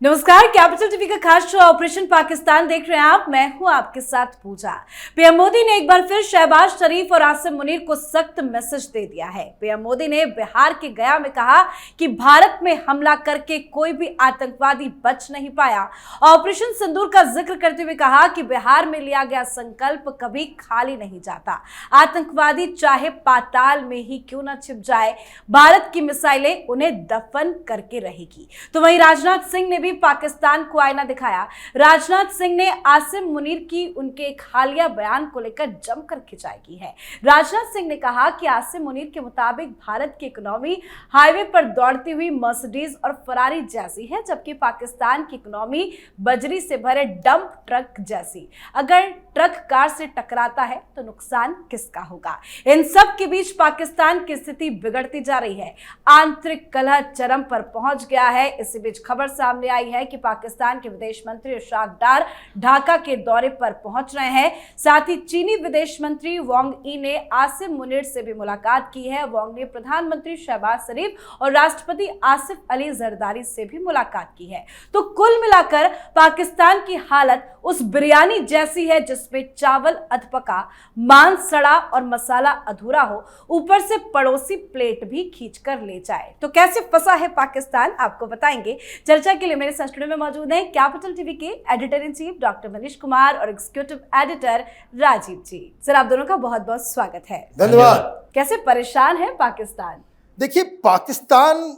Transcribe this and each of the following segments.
नमस्कार, capital TV का खास शो ऑपरेशन पाकिस्तान देख रहे हैं आप। मैं हूं आपके साथ पूजा। पीएम मोदी ने एक बार फिर शहबाज शरीफ और आसिम मुनीर को सख्त मैसेज दे दिया है। पीएम मोदी ने बिहार के गया में कहा कि भारत में हमला करके कोई भी आतंकवादी बच नहीं पाया। ऑपरेशन सिंदूर का जिक्र करते हुए कहा कि बिहार में लिया गया संकल्प कभी खाली नहीं जाता। आतंकवादी चाहे पाताल में ही क्यों न छिप जाए, भारत की मिसाइलें उन्हें दफन करके रहेगी। तो वहीं राजनाथ सिंह ने भी पाकिस्तान को आईना दिखाया। राजनाथ सिंह ने आसिम मुनीर की उनके एक हालिया बयान को लेकर जमकर खिंचाई की है। राजनाथ सिंह ने कहा कि आसिम मुनीर के मुताबिक भारत की इकोनॉमी हाईवे पर दौड़ती हुई मर्सिडीज और फरारी जैसी है, जबकि पाकिस्तान की इकोनॉमी बजरी से भरे डंप ट्रक जैसी। अगर ट्रक कार से टकराता है तो नुकसान किसका होगा? इन सब के बीच पाकिस्तान की स्थिति बिगड़ती जा रही है। आंतरिक कलह चरम पर पहुंच गया है। इसी बीच खबर सामने आई है कि पाकिस्तान के विदेश मंत्री इशराक डार ढाका के दौरे पर पहुंच रहे हैं। साथ ही चीनी विदेश मंत्री वांग यी ने आसिम मुनीर से भी मुलाकात की है। वांग ने प्रधानमंत्री शहबाज शरीफ और राष्ट्रपति आसिफ अली जरदारी से भी मुलाकात की है। तो कुल मिलाकर पाकिस्तान की हालत उस बिरयानी जैसी है जिसमें चावल अधपका, मांस सड़ा और मसाला अधूरा हो, ऊपर से पड़ोसी प्लेट भी खींच कर ले जाए। तो कैसे फंसा है पाकिस्तान, आपको बताएंगे। चर्चा के लिए मेरे साथ स्टूडियो में मौजूद हैं कैपिटल टीवी के editor in chief doctor Manish Kumar और एग्जीक्यूटिव एडिटर राजीव जी। सर, आप दोनों का बहुत बहुत स्वागत है। धन्यवाद। कैसे परेशान है पाकिस्तान? देखिए, पाकिस्तान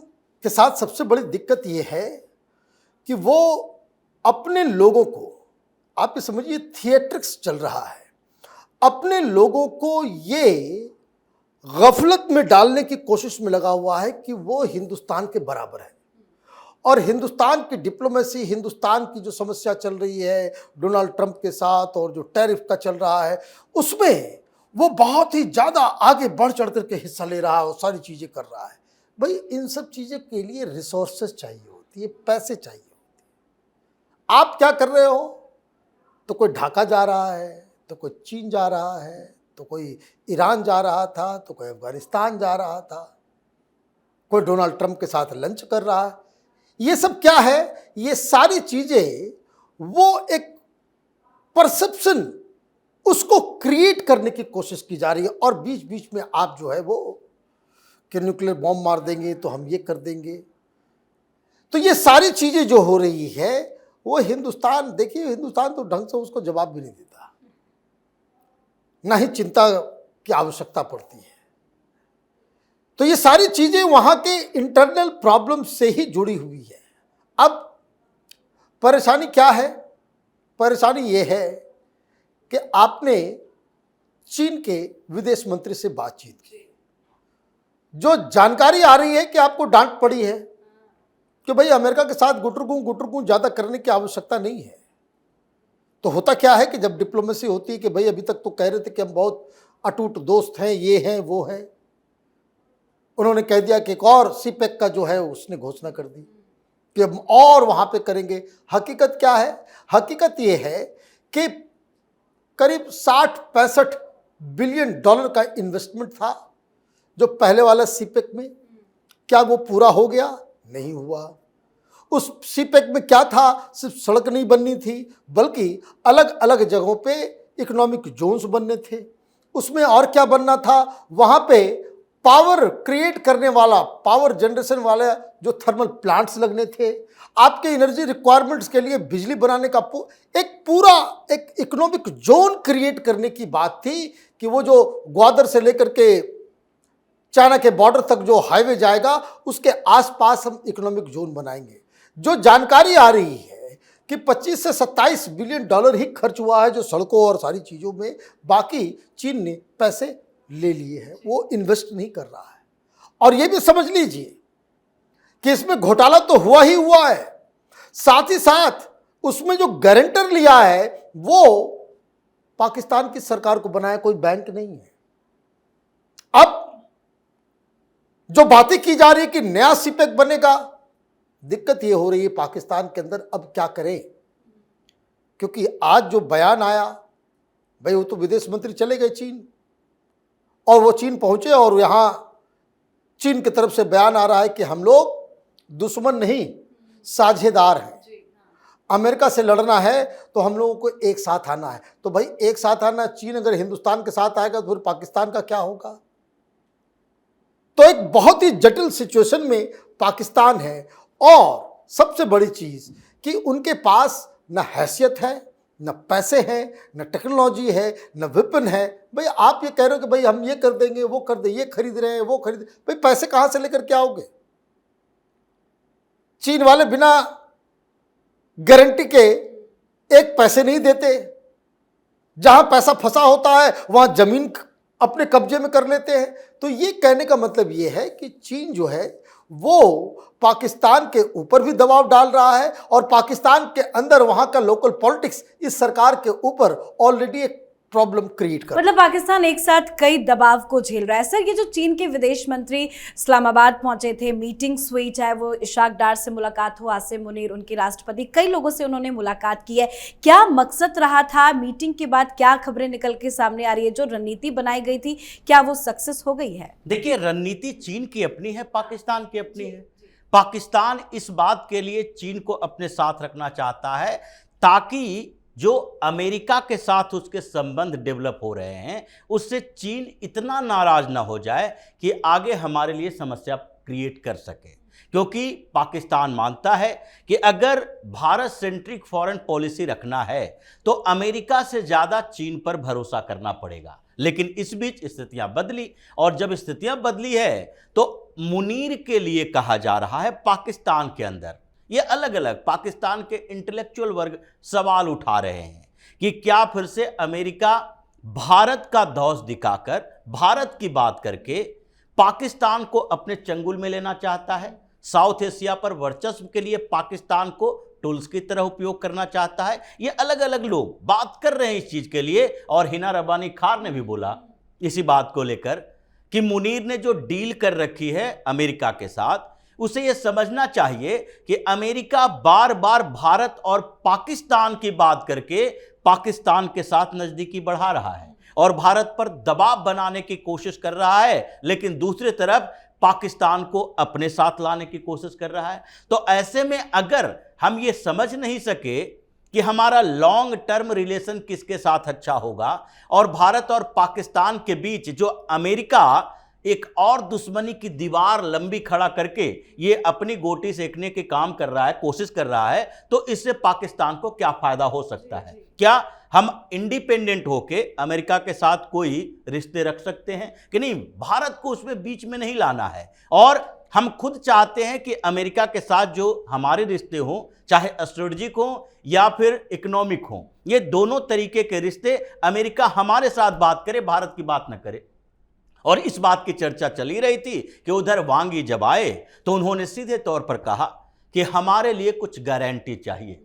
के साथ सबसे बड़ी दिक्कत यह है कि वो अपने लोगों को, आप ये समझिए थिएट्रिक्स चल रहा है, अपने लोगों को ये गफलत में डालने की कोशिश में लगा हुआ है कि वो हिंदुस्तान के बराबर है। और हिंदुस्तान की डिप्लोमेसी, हिंदुस्तान की जो समस्या चल रही है डोनाल्ड ट्रंप के साथ और जो टैरिफ का चल रहा है, उसमें वो बहुत ही ज़्यादा आगे बढ़ चढ़ करके हिस्सा ले रहा है और सारी चीज़ें कर रहा है। भाई, इन सब चीज़ें के लिए रिसोर्सेज चाहिए होती है, पैसे चाहिए होते हैं। आप क्या कर रहे हो? तो कोई ढाका जा रहा है, तो कोई चीन जा रहा है, तो कोई ईरान जा रहा था, तो कोई अफगानिस्तान जा रहा था, कोई डोनाल्ड ट्रंप के साथ लंच कर रहा है। ये सब क्या है? ये सारी चीजें वो एक परसेप्शन, उसको क्रिएट करने की कोशिश की जा रही है। और बीच बीच में आप जो है वो कि न्यूक्लियर बॉम्ब मार देंगे तो हम ये कर देंगे। तो ये सारी चीजें जो हो रही है वो हिंदुस्तान, देखिए हिंदुस्तान तो ढंग से उसको जवाब भी नहीं देता, ना ही चिंता की आवश्यकता पड़ती है। तो ये सारी चीजें वहां के इंटरनल प्रॉब्लम से ही जुड़ी हुई है। अब परेशानी क्या है? परेशानी ये है कि आपने चीन के विदेश मंत्री से बातचीत की, जो जानकारी आ रही है कि आपको डांट पड़ी है कि भाई अमेरिका के साथ गुटरगू ज्यादा करने की आवश्यकता नहीं है। तो होता क्या है कि जब डिप्लोमेसी होती है कि भाई अभी तक तो कह रहे थे कि हम बहुत अटूट दोस्त हैं, ये हैं वो हैं, उन्होंने कह दिया कि एक और सीपेक का जो है उसने घोषणा कर दी कि हम और वहां पे करेंगे। हकीकत क्या है? हकीकत ये है कि करीब 60-65 बिलियन डॉलर का इन्वेस्टमेंट था जो पहले वाला सीपेक में। क्या वो पूरा हो गया? नहीं हुआ। उस सीपेक में क्या था? सिर्फ सड़क नहीं बननी थी, बल्कि अलग अलग जगहों पे इकोनॉमिक जोन्स बनने थे। उसमें और क्या बनना था? वहां पे पावर क्रिएट करने वाला, पावर जनरेशन वाले जो थर्मल प्लांट्स लगने थे। आपके एनर्जी रिक्वायरमेंट्स के लिए बिजली बनाने का एक पूरा एक इकोनॉमिक जोन क्रिएट करने की बात थी कि वो जो ग्वादर से लेकर के चाइना के बॉर्डर तक जो हाईवे जाएगा उसके आसपास हम इकोनॉमिक जोन बनाएंगे। जो जानकारी आ रही है कि 25 से 27 बिलियन डॉलर ही खर्च हुआ है जो सड़कों और सारी चीज़ों में, बाकी चीन ने पैसे ले लिए हैं, वो इन्वेस्ट नहीं कर रहा है। और ये भी समझ लीजिए कि इसमें घोटाला तो हुआ ही हुआ है, साथ ही साथ उसमें जो गारंटर लिया है वो पाकिस्तान की सरकार को बनाया कोई बैंक नहीं है। अब जो बातें की जा रही है कि नया सीपेक बनेगा, दिक्कत ये हो रही है पाकिस्तान के अंदर अब क्या करें, क्योंकि आज जो बयान आया, भाई वो तो विदेश मंत्री चले गए चीन, और वो चीन पहुंचे और यहां चीन की तरफ से बयान आ रहा है कि हम लोग दुश्मन नहीं साझेदार हैं। अमेरिका से लड़ना है तो हम लोगों को एक साथ आना है। तो भाई एक साथ आना, चीन अगर हिंदुस्तान के साथ आएगा तो फिर पाकिस्तान का क्या होगा? तो एक बहुत ही जटिल सिचुएशन में पाकिस्तान है। और सबसे बड़ी चीज कि उनके पास न हैसियत है, न पैसे हैं, न टेक्नोलॉजी है, न वेपन है। भाई आप ये कह रहे हो कि भाई हम ये कर देंगे, वो कर देंगे, ये खरीद रहे हैं, वो खरीद, भाई पैसे कहां से लेकर के आओगे? चीन वाले बिना गारंटी के एक पैसे नहीं देते। जहां पैसा फंसा होता है वहां जमीन अपने कब्जे में कर लेते हैं। तो ये कहने का मतलब ये है कि चीन जो है वो पाकिस्तान के ऊपर भी दबाव डाल रहा है और पाकिस्तान के अंदर वहां का लोकल पॉलिटिक्स इस सरकार के ऊपर ऑलरेडी एक प्रॉब्लम क्रिएट कर, मतलब पाकिस्तान एक साथ कई दबाव को झेल रहा है। सर, ये जो चीन के विदेश मंत्री इस्लामाबाद पहुंचे थे, मीटिंग्स हुई, चाहे वो इशाक डार से मुलाकात हो, आसिम मुनीर, उनके राष्ट्रपति, कई लोगों से उन्होंने मुलाकात की है। क्या मकसद रहा था? मीटिंग के बाद क्या खबरें निकल के सामने आ रही है? जो रणनीति बनाई गई थी क्या वो सक्सेस हो गई है? देखिए, रणनीति चीन की अपनी है, पाकिस्तान की अपनी है। पाकिस्तान इस बात के लिए चीन को अपने साथ रखना चाहता है ताकि जो अमेरिका के साथ उसके संबंध डेवलप हो रहे हैं उससे चीन इतना नाराज ना हो जाए कि आगे हमारे लिए समस्या क्रिएट कर सके। क्योंकि पाकिस्तान मानता है कि अगर भारत सेंट्रिक फॉरेन पॉलिसी रखना है तो अमेरिका से ज़्यादा चीन पर भरोसा करना पड़ेगा। लेकिन इस बीच स्थितियां बदली, और जब स्थितियां बदली है तो मुनीर के लिए कहा जा रहा है पाकिस्तान के अंदर, ये अलग अलग पाकिस्तान के इंटेलेक्चुअल वर्ग सवाल उठा रहे हैं कि क्या फिर से अमेरिका भारत का धौंस दिखाकर, भारत की बात करके पाकिस्तान को अपने चंगुल में लेना चाहता है, साउथ एशिया पर वर्चस्व के लिए पाकिस्तान को टूल्स की तरह उपयोग करना चाहता है। ये अलग अलग लोग बात कर रहे हैं इस चीज के लिए। और हिना रब्बानी खार ने भी बोला इसी बात को लेकर कि मुनीर ने जो डील कर रखी है अमेरिका के साथ, उसे यह समझना चाहिए कि अमेरिका बार बार भारत और पाकिस्तान की बात करके पाकिस्तान के साथ नजदीकी बढ़ा रहा है और भारत पर दबाव बनाने की कोशिश कर रहा है, लेकिन दूसरी तरफ पाकिस्तान को अपने साथ लाने की कोशिश कर रहा है। तो ऐसे में अगर हम ये समझ नहीं सके कि हमारा लॉन्ग टर्म रिलेशन किसके साथ अच्छा होगा और भारत और पाकिस्तान के बीच जो अमेरिका एक और दुश्मनी की दीवार लंबी खड़ा करके ये अपनी गोटी सेकने के काम कर रहा है, कोशिश कर रहा है, तो इससे पाकिस्तान को क्या फायदा हो सकता है? क्या हम इंडिपेंडेंट होके अमेरिका के साथ कोई रिश्ते रख सकते हैं कि नहीं? भारत को उसमें बीच में नहीं लाना है। और हम खुद चाहते हैं कि अमेरिका के साथ जो हमारे रिश्ते हों, चाहे स्ट्रेटेजिक हों या फिर इकोनॉमिक हों, ये दोनों तरीके के रिश्ते अमेरिका हमारे साथ बात करे, भारत की बात न करे। और इस बात की चर्चा चली रही थी कि उधर वांग यी जब आए तो उन्होंने सीधे तौर पर कहा कि हमारे लिए कुछ गारंटी चाहिए।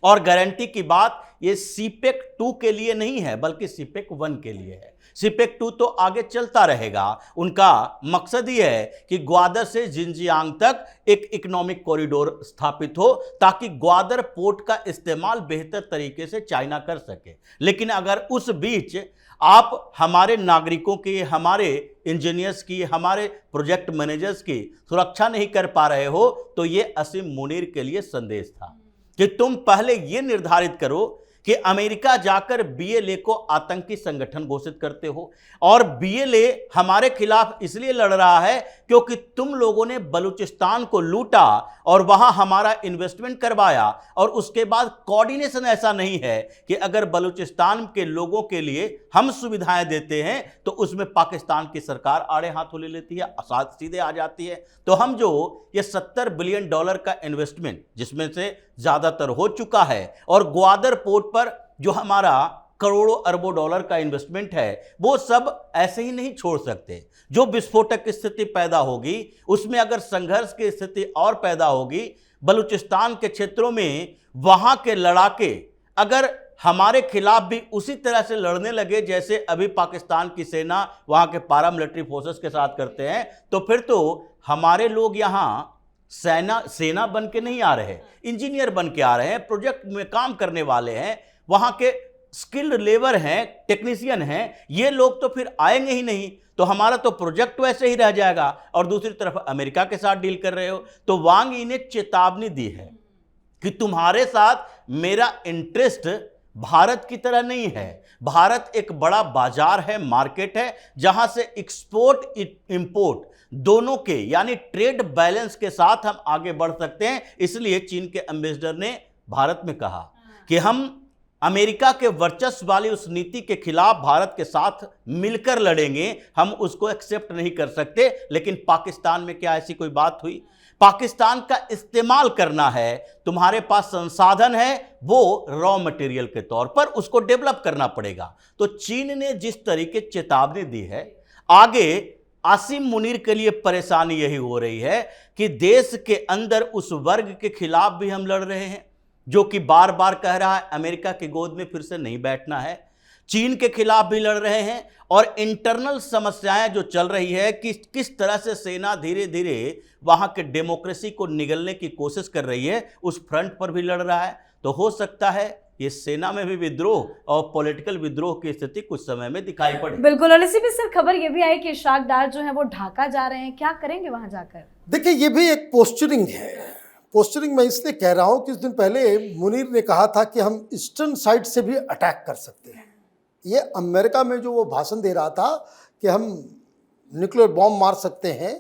और गारंटी की बात ये सीपेक 2 के लिए नहीं है बल्कि सीपेक 1 के लिए है। सीपेक 2 तो आगे चलता रहेगा। उनका मकसद ये है कि ग्वादर से जिनजियांग तक एक इकोनॉमिक कॉरिडोर स्थापित हो ताकि ग्वादर पोर्ट का इस्तेमाल बेहतर तरीके से चाइना कर सके। लेकिन अगर उस बीच आप हमारे नागरिकों की, हमारे इंजीनियर्स की, हमारे प्रोजेक्ट मैनेजर्स की सुरक्षा नहीं कर पा रहे हो, तो ये आसिम मुनीर के लिए संदेश था कि तुम पहले ये निर्धारित करो कि अमेरिका जाकर बीएलए को आतंकी संगठन घोषित करते हो। और बीएलए हमारे खिलाफ इसलिए लड़ रहा है क्योंकि तुम लोगों ने बलूचिस्तान को लूटा और वहां हमारा इन्वेस्टमेंट करवाया, और उसके बाद कोऑर्डिनेशन ऐसा नहीं है कि अगर बलूचिस्तान के लोगों के लिए हम सुविधाएं देते हैं तो उसमें पाकिस्तान की सरकार आड़े हाथों ले लेती है, सीधे आ जाती है। तो हम जो ये $70 बिलियन का इन्वेस्टमेंट, जिसमें से ज्यादातर हो चुका है, और ग्वादर पोर्ट पर जो हमारा करोड़ों अरबों डॉलर का इन्वेस्टमेंट है, वो सब ऐसे ही नहीं छोड़ सकते। जो विस्फोटक स्थिति पैदा होगी, उसमें अगर संघर्ष की स्थिति और पैदा होगी, बलूचिस्तान के क्षेत्रों में वहां के लड़ाके अगर हमारे खिलाफ भी उसी तरह से लड़ने लगे जैसे अभी पाकिस्तान की सेना वहां के पैरामिलिट्री फोर्सेस के साथ करते हैं, तो फिर तो हमारे लोग यहाँ सेना बन के नहीं आ रहे, इंजीनियर बन के आ रहे हैं, प्रोजेक्ट में काम करने वाले हैं, वहां के स्किल्ड लेबर हैं, टेक्नीशियन हैं। ये लोग तो फिर आएंगे ही नहीं, तो हमारा तो प्रोजेक्ट वैसे ही रह जाएगा। और दूसरी तरफ अमेरिका के साथ डील कर रहे हो। तो वांग यी ने चेतावनी दी है कि तुम्हारे साथ मेरा इंटरेस्ट भारत की तरह नहीं है। भारत एक बड़ा बाजार है, मार्केट है, जहां से एक्सपोर्ट इंपोर्ट दोनों के यानी ट्रेड बैलेंस के साथ हम आगे बढ़ सकते हैं। इसलिए चीन के एम्बेसडर ने भारत में कहा कि हम अमेरिका के वर्चस्व वाली उस नीति के खिलाफ भारत के साथ मिलकर लड़ेंगे, हम उसको एक्सेप्ट नहीं कर सकते। लेकिन पाकिस्तान में क्या ऐसी कोई बात हुई? पाकिस्तान का इस्तेमाल करना है, तुम्हारे पास संसाधन है वो रॉ मटेरियल के तौर पर, उसको डेवलप करना पड़ेगा। तो चीन ने जिस तरीके चेतावनी दी है, आगे आसिम मुनीर के लिए परेशानी यही हो रही है कि देश के अंदर उस वर्ग के खिलाफ भी हम लड़ रहे हैं जो कि बार बार कह रहा है अमेरिका की गोद में फिर से नहीं बैठना है। चीन के खिलाफ भी लड़ रहे हैं और इंटरनल समस्याएं जो चल रही है कि किस तरह से सेना धीरे धीरे वहां के डेमोक्रेसी को निगलने की कोशिश कर रही है, उस फ्रंट पर भी लड़ रहा है। तो हो सकता है ये सेना में भी विद्रोह और पॉलिटिकल विद्रोह की स्थिति कुछ समय में दिखाई पड़े। बिल्कुल। और इसी पे सर खबर ये भी आई कि इशराक डार जो है वो ढाका जा रहे हैं, क्या करेंगे वहां जाकर? देखिए, ये भी एक पोस्चरिंग है। पोस्चरिंग मैं इसलिए कह रहा हूं कि कुछ दिन पहले मुनीर ने कहा था कि हम ईस्टर्न साइड से भी अटैक कर सकते हैं। ये अमेरिका में जो वो भाषण दे रहा था कि हम न्यूक्लियर बॉम्ब मार सकते हैं,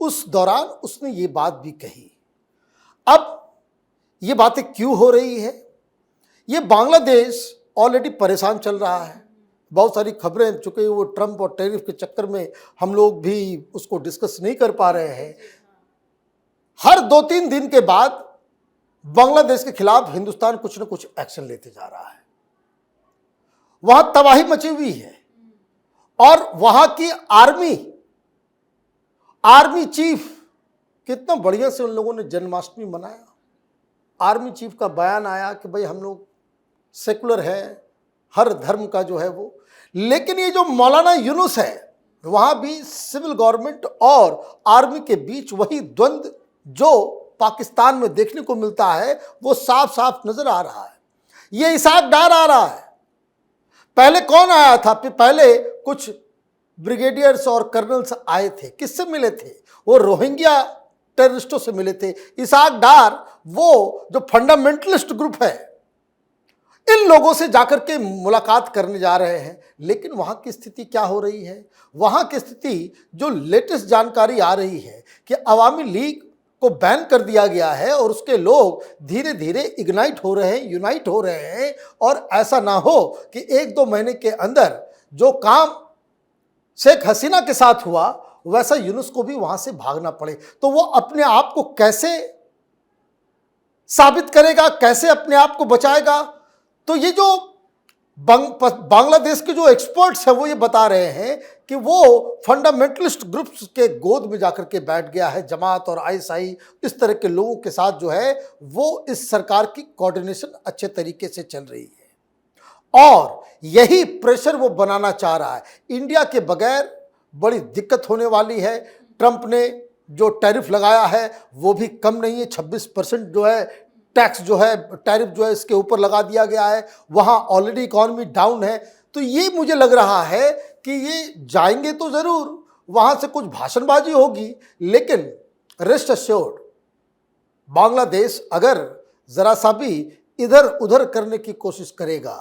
उस दौरान उसने ये बात भी कही। अब ये बातें क्यों हो रही है? ये बांग्लादेश ऑलरेडी परेशान चल रहा है। बहुत सारी खबरें, चूंकि वो ट्रंप और टैरिफ के चक्कर में हम लोग भी उसको डिस्कस नहीं कर पा रहे हैं। हर 2-3 दिन के बाद बांग्लादेश के खिलाफ हिंदुस्तान कुछ न कुछ एक्शन लेते जा रहा है। वहां तबाही मची हुई है और वहां की आर्मी चीफ, कितना बढ़िया से उन लोगों ने जन्माष्टमी मनाया। आर्मी चीफ का बयान आया कि भाई हम लोग सेकुलर है, हर धर्म का जो है वो। लेकिन ये जो मौलाना यूनुस है, वहां भी सिविल गवर्नमेंट और आर्मी के बीच वही द्वंद्व जो पाकिस्तान में देखने को मिलता है वो साफ साफ नजर आ रहा है। ये इसाक डार आ रहा है। पहले कौन आया था? पहले कुछ ब्रिगेडियर्स और कर्नल्स आए थे। किससे मिले थे? वो रोहिंग्या टेररिस्टों से मिले थे। इसाक डार वो जो फंडामेंटलिस्ट ग्रुप है, इन लोगों से जाकर के मुलाकात करने जा रहे हैं। लेकिन वहां की स्थिति क्या हो रही है? वहां की स्थिति जो लेटेस्ट जानकारी आ रही है कि अवामी लीग को बैन कर दिया गया है और उसके लोग धीरे धीरे इग्नाइट हो रहे हैं, यूनाइट हो रहे हैं। और ऐसा ना हो कि 1-2 महीने के अंदर जो काम शेख हसीना के साथ हुआ वैसा यूनुस को भी वहां से भागना पड़े। तो वो अपने आप को कैसे साबित करेगा, कैसे अपने आप को बचाएगा? तो ये जो बांग्लादेश के जो एक्सपर्ट्स हैं वो ये बता रहे हैं कि वो फंडामेंटलिस्ट ग्रुप्स के गोद में जाकर के बैठ गया है। जमात और आईएसआई, इस तरह के लोगों के साथ जो है वो इस सरकार की कोऑर्डिनेशन अच्छे तरीके से चल रही है और यही प्रेशर वो बनाना चाह रहा है। इंडिया के बगैर बड़ी दिक्कत होने वाली है। ट्रंप ने जो टैरिफ लगाया है वो भी कम नहीं है। 26% जो है टैक्स जो है, टैरिफ जो है इसके ऊपर लगा दिया गया है। वहाँ ऑलरेडी इकॉनमी डाउन है। तो ये मुझे लग रहा है कि ये जाएंगे तो ज़रूर, वहाँ से कुछ भाषणबाजी होगी, लेकिन रेस्ट अश्योर्ड बांग्लादेश अगर ज़रा सा भी इधर उधर करने की कोशिश करेगा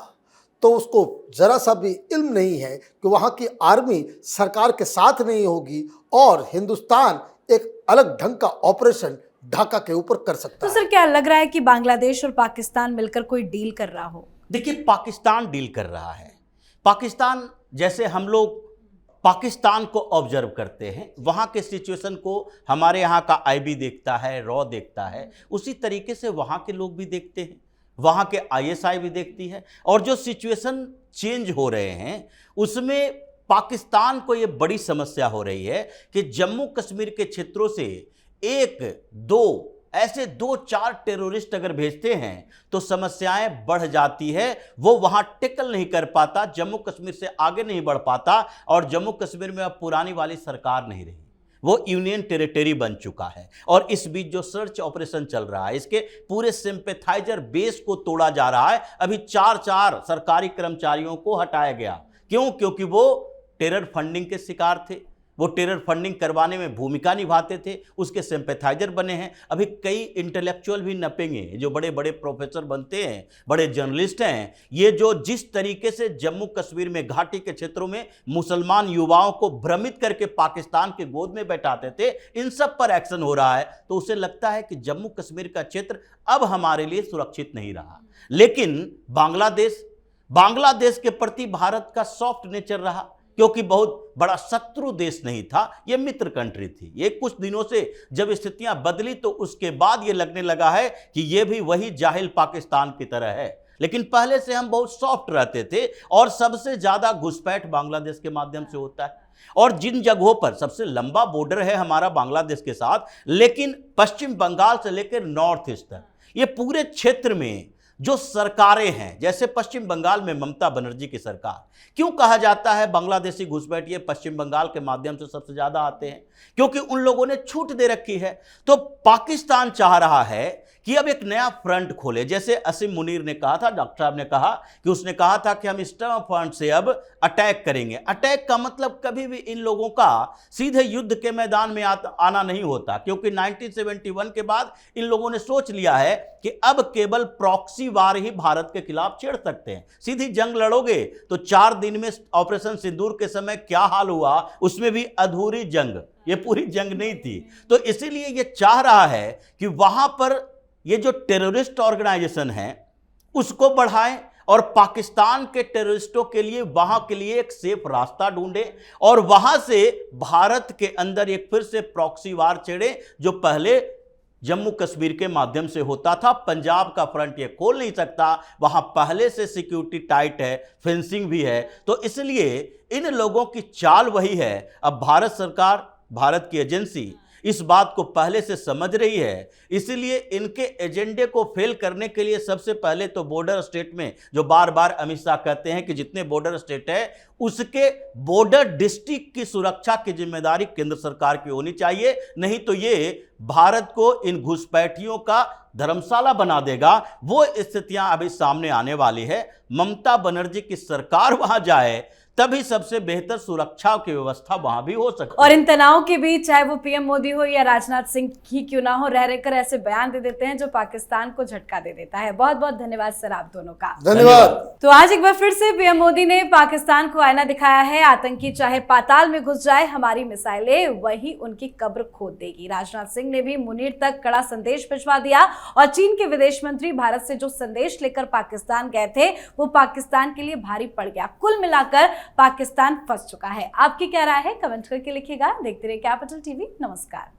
तो उसको ज़रा सा भी इल्म नहीं है कि वहाँ की आर्मी सरकार के साथ नहीं होगी और हिंदुस्तान एक अलग ढंग का ऑपरेशन ढाका के ऊपर कर सकता है। तो सर क्या लग रहा है कि बांग्लादेश और पाकिस्तान मिलकर कोई डील कर रहा हो? देखिए, पाकिस्तान डील कर रहा है। पाकिस्तान, जैसे हम लोग पाकिस्तान को ऑब्जर्व करते हैं, वहाँ के सिचुएशन को हमारे यहाँ का आईबी देखता है, रॉ देखता है, उसी तरीके से वहाँ के लोग भी देखते हैं, वहाँ के आईएसआई भी देखती है। और जो सिचुएशन चेंज हो रहे हैं उसमें पाकिस्तान को ये बड़ी समस्या हो रही है कि जम्मू कश्मीर के क्षेत्रों से 1-2 ऐसे 2-4 टेररिस्ट अगर भेजते हैं तो समस्याएं बढ़ जाती है। वो वहां टेकल नहीं कर पाता, जम्मू कश्मीर से आगे नहीं बढ़ पाता और जम्मू कश्मीर में अब पुरानी वाली सरकार नहीं रही, वो यूनियन टेरिटरी बन चुका है। और इस बीच जो सर्च ऑपरेशन चल रहा है, इसके पूरे सिंपैथाइजर बेस को तोड़ा जा रहा है। अभी 4 सरकारी कर्मचारियों को हटाया गया। क्यों? क्योंकि वो टेरर फंडिंग के शिकार थे, वो टेरर फंडिंग करवाने में भूमिका निभाते थे, उसके सिंपैथाइजर बने हैं। अभी कई इंटेलेक्चुअल भी नपेंगे, जो बड़े बड़े प्रोफेसर बनते हैं, बड़े जर्नलिस्ट हैं, ये जो जिस तरीके से जम्मू कश्मीर में घाटी के क्षेत्रों में मुसलमान युवाओं को भ्रमित करके पाकिस्तान के गोद में बैठाते थे, इन सब पर एक्शन हो रहा है। तो उसे लगता है कि जम्मू कश्मीर का क्षेत्र अब हमारे लिए सुरक्षित नहीं रहा। लेकिन बांग्लादेश के प्रति भारत का सॉफ्ट नेचर रहा, क्योंकि बहुत बड़ा शत्रु देश नहीं था, यह मित्र कंट्री थी। ये कुछ दिनों से जब स्थितियां बदली तो उसके बाद ये लगने लगा है कि ये भी वही जाहिल पाकिस्तान की तरह है। लेकिन पहले से हम बहुत सॉफ्ट रहते थे और सबसे ज्यादा घुसपैठ बांग्लादेश के माध्यम से होता है। और जिन जगहों पर सबसे लंबा बॉर्डर है हमारा बांग्लादेश के साथ, लेकिन पश्चिम बंगाल से लेकर नॉर्थ ईस्ट तक ये पूरे क्षेत्र में जो सरकारें हैं, जैसे पश्चिम बंगाल में ममता बनर्जी की सरकार, क्यों कहा जाता है बांग्लादेशी घुसपैठिए पश्चिम बंगाल के माध्यम से सबसे ज्यादा आते हैं? क्योंकि उन लोगों ने छूट दे रखी है। तो पाकिस्तान चाह रहा है कि अब एक नया फ्रंट खोले। जैसे असीम मुनीर ने कहा था, डॉक्टर साहब ने कहा कि उसने कहा था कि हम ईस्टर्न फ्रंट से अब अटैक करेंगे। अटैक का मतलब कभी भी इन लोगों का सीधे युद्ध के मैदान में आना नहीं होता, क्योंकि 1971 के बाद इन लोगों ने सोच लिया है कि अब केवल प्रॉक्सी वार ही भारत के खिलाफ छेड़ सकते हैं। सीधी जंग लड़ोगे तो 4 दिन में ऑपरेशन सिंदूर के समय क्या हाल हुआ, उसमें भी अधूरी जंग, ये पूरी जंग नहीं थी। तो इसीलिए ये चाह रहा है कि वहां पर ये जो टेररिस्ट ऑर्गेनाइजेशन है उसको बढ़ाएं और पाकिस्तान के टेररिस्टों के लिए वहां के लिए एक सेफ रास्ता ढूंढे और वहां से भारत के अंदर एक फिर से प्रॉक्सी वार छेड़े, जो पहले जम्मू कश्मीर के माध्यम से होता था। पंजाब का फ्रंट ये खोल नहीं सकता, वहां पहले से सिक्योरिटी टाइट है, फेंसिंग भी है। तो इसलिए इन लोगों की चाल वही है। अब भारत सरकार, भारत की एजेंसी इस बात को पहले से समझ रही है, इसलिए इनके एजेंडे को फेल करने के लिए सबसे पहले तो बॉर्डर स्टेट में, जो बार बार अमित शाह कहते हैं कि जितने बॉर्डर स्टेट है उसके बॉर्डर डिस्ट्रिक्ट की सुरक्षा की जिम्मेदारी केंद्र सरकार की होनी चाहिए। नहीं तो ये भारत को इन घुसपैठियों का धर्मशाला बना देगा। वो स्थितियां अभी सामने आने वाली है। ममता बनर्जी की सरकार वहां जाए तभी सबसे बेहतर सुरक्षा की व्यवस्था वहां भी हो सकती है। और इन तनाव के बीच चाहे वो पीएम मोदी हो या राजनाथ सिंह ही क्यों ना हो, रह रहकर ऐसे बयान दे देते हैं जो पाकिस्तान को झटका दे देता है। बहुत बहुत धन्यवाद सर आप दोनों का। धन्यवाद। तो आज एक बार फिर से पीएम मोदी ने पाकिस्तान को आईना दिखाया है। आतंकी चाहे पाताल में घुस जाए, हमारी मिसाइलें वही उनकी कब्र खोद देगी। राजनाथ सिंह ने भी मुनीर तक कड़ा संदेश भिजवा दिया और चीन के विदेश मंत्री भारत से जो संदेश लेकर पाकिस्तान गए थे वो पाकिस्तान के लिए भारी पड़ गया। कुल मिलाकर पाकिस्तान फंस चुका है। आपकी क्या राय है, कमेंट करके लिखिएगा। देखते रहिए कैपिटल टीवी। नमस्कार।